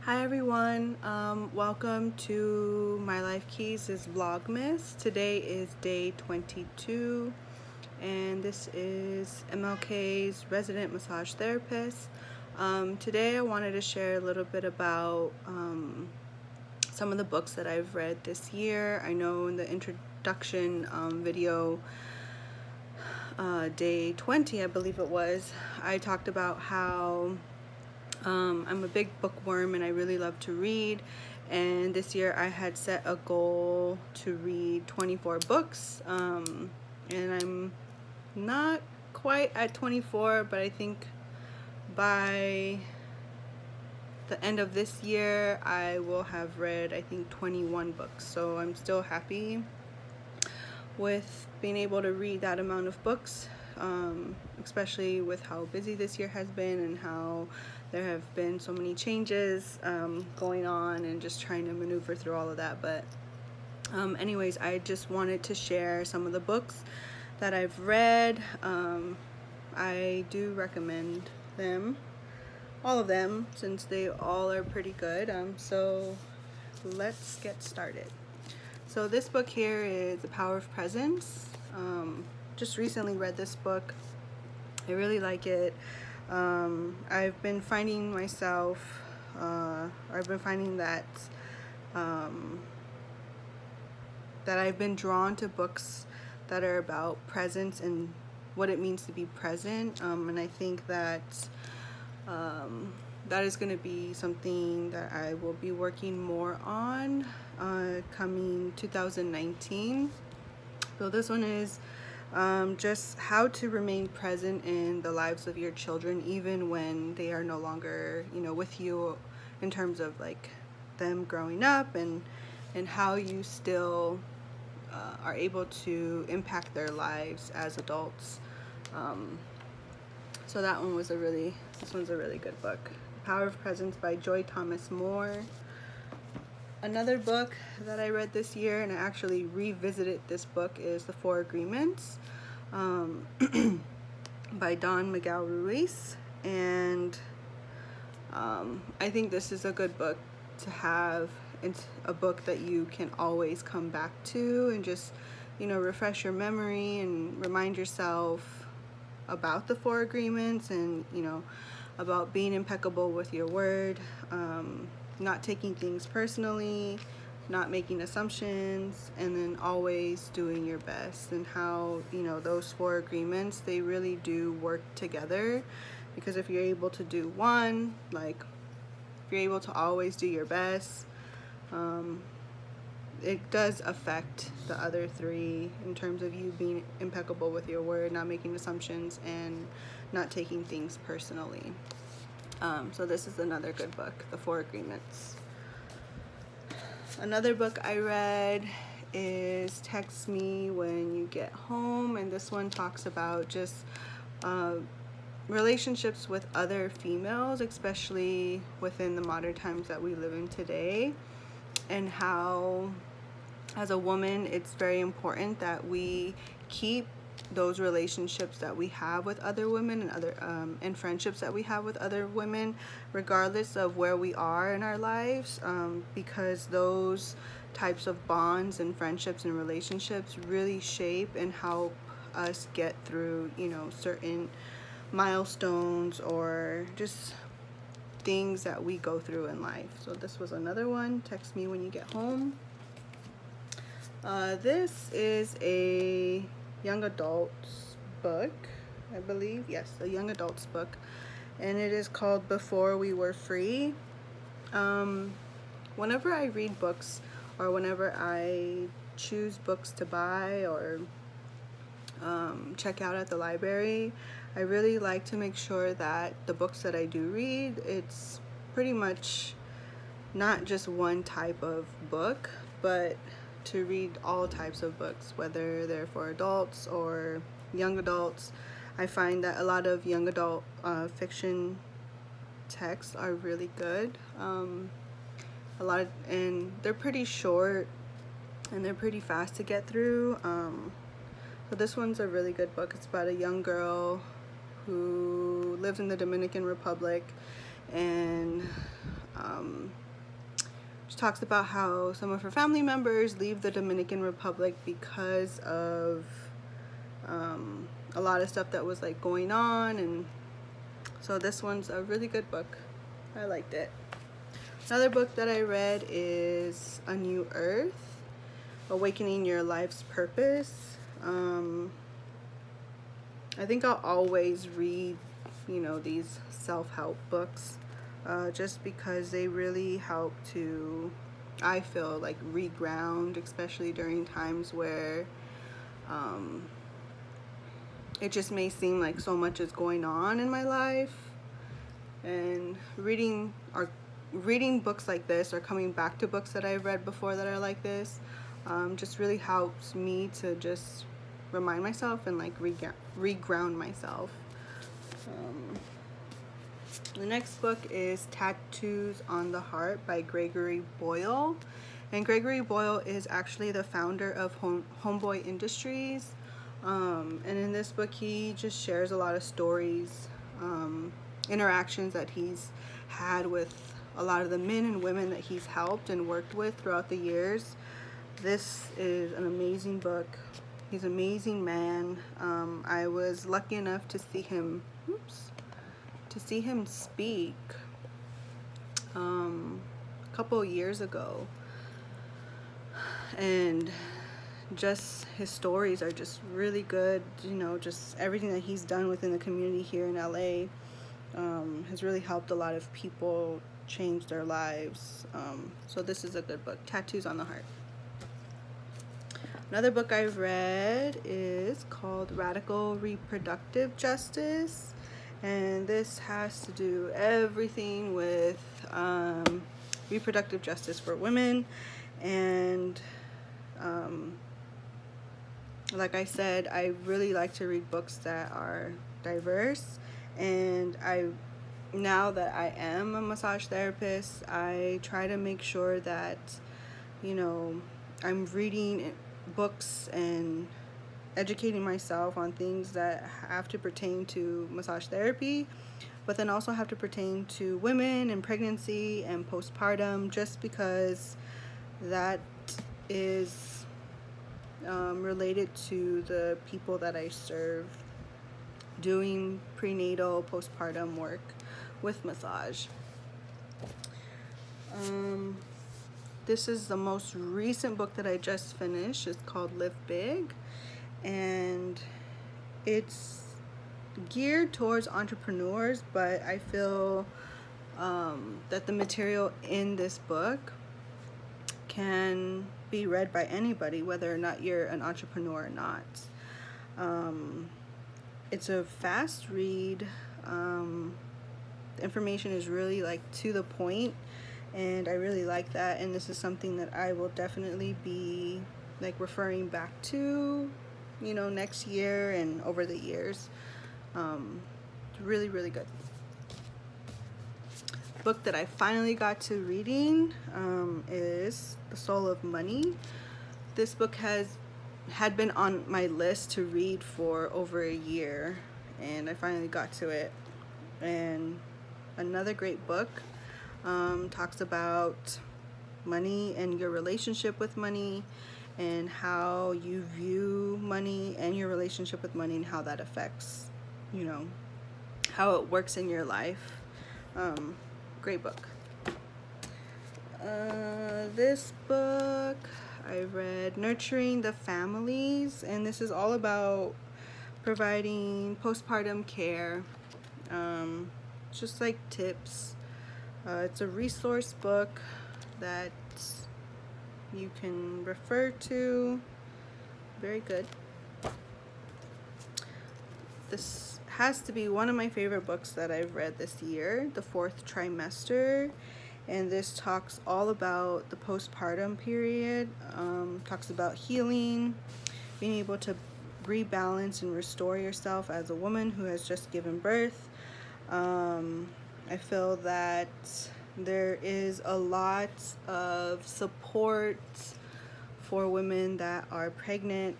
Hi everyone, welcome to My Life Keys is Vlogmas. Today is day 22 and this is MLK's resident massage therapist. Today I wanted to share a little bit about some of the books that I've read this year. I know in the introduction video, day 20 I believe it was, I talked about how I'm a big bookworm and I really love to read, and this year I had set a goal to read 24 books, and I'm not quite at 24, but I think by the end of this year I will have read, I think, 21 books. So I'm still happy with being able to read that amount of books, especially with how busy this year has been and how there have been so many changes going on, and just trying to maneuver through all of that. But anyways, I just wanted to share some of the books that I've read. I do recommend them, all of them, since they all are pretty good. So let's get started. So this book here is The Power of Presence. Just recently read this book. I really like it. I've been finding myself, I've been finding that that I've been drawn to books that are about presence and what it means to be present. And I think that that is going to be something that I will be working more on coming 2019. So this one is just how to remain present in the lives of your children even when they are no longer, with you, in terms of like them growing up, and how you still are able to impact their lives as adults. So that one was this one's a really good book. Power of Presence by Joy Thomas Moore. Another book that I read this year, and I actually revisited this book, is The Four Agreements by Don Miguel Ruiz. And I think this is a good book to have. It's a book that you can always come back to and just, refresh your memory and remind yourself about the four agreements, and about being impeccable with your word, not taking things personally, not making assumptions, and then always doing your best. And how those four agreements, they really do work together, because if you're able to do one, like if you're able to always do your best, it does affect the other three in terms of you being impeccable with your word, not making assumptions, and not taking things personally. So this is another good book, The Four Agreements. Another book I read is Text Me When You Get Home, and this one talks about just relationships with other females, especially within the modern times that we live in today, and how as a woman it's very important that we keep those relationships that we have with other women, and other and friendships that we have with other women, regardless of where we are in our lives, because those types of bonds and friendships and relationships really shape and help us get through certain milestones or just things that we go through in life. So this was another one, Text Me When You Get Home. This is a young adults book, I believe. Yes, a young adults book, and it is called Before We Were Free. Whenever I read books, or whenever I choose books to buy or check out at the library, I really like to make sure that the books that I do read, it's pretty much not just one type of book, but to read all types of books, whether they're for adults or young adults. I find that a lot of young adult fiction texts are really good. And they're pretty short and they're pretty fast to get through. So this one's a really good book. It's about a young girl who lives in the Dominican Republic, and She talks about how some of her family members leave the Dominican Republic because of a lot of stuff that was like going on, and so this one's a really good book. I liked it. Another book that I read is A New Earth, Awakening Your Life's Purpose. I think I'll always read, these self-help books, just because they really help to, I feel like, reground, especially during times where it just may seem like so much is going on in my life. And reading books like this, or coming back to books that I've read before that are like this, just really helps me to just remind myself and like reground myself. The next book is Tattoos on the Heart by Gregory Boyle. And Gregory Boyle is actually the founder of Homeboy Industries. And in this book, he just shares a lot of stories, interactions that he's had with a lot of the men and women that he's helped and worked with throughout the years. This is an amazing book. He's an amazing man. I was lucky enough to see him, speak a couple of years ago, and just his stories are just really good. Just everything that he's done within the community here in LA has really helped a lot of people change their lives. So this is a good book, Tattoos on the Heart. Another book I've read is called Radical Reproductive Justice, and this has to do everything with reproductive justice for women. And like I said, I really like to read books that are diverse, and now that I am a massage therapist, I try to make sure that I'm reading books and educating myself on things that have to pertain to massage therapy, but then also have to pertain to women and pregnancy and postpartum, just because that is related to the people that I serve doing prenatal, postpartum work with massage. This is the most recent book that I just finished. It's called Live Big, and it's geared towards entrepreneurs, but I feel that the material in this book can be read by anybody, whether or not you're an entrepreneur or not. It's a fast read. The information is really like to the point, and I really like that, and this is something that I will definitely be like referring back to next year and over the years. It's really, really good. Book that I finally got to reading is The Soul of Money. This book had been on my list to read for over a year, and I finally got to it. And another great book. Talks about money and your relationship with money, and how you view money and your relationship with money, and how that affects how it works in your life. Great book. This book I read, Nurturing the Families, and this is all about providing postpartum care, just like tips. It's a resource book that you can refer to. Very good. This has to be one of my favorite books that I've read this year, The Fourth Trimester, and this talks all about the postpartum period. Talks about healing, being able to rebalance and restore yourself as a woman who has just given birth. I feel that there is a lot of support for women that are pregnant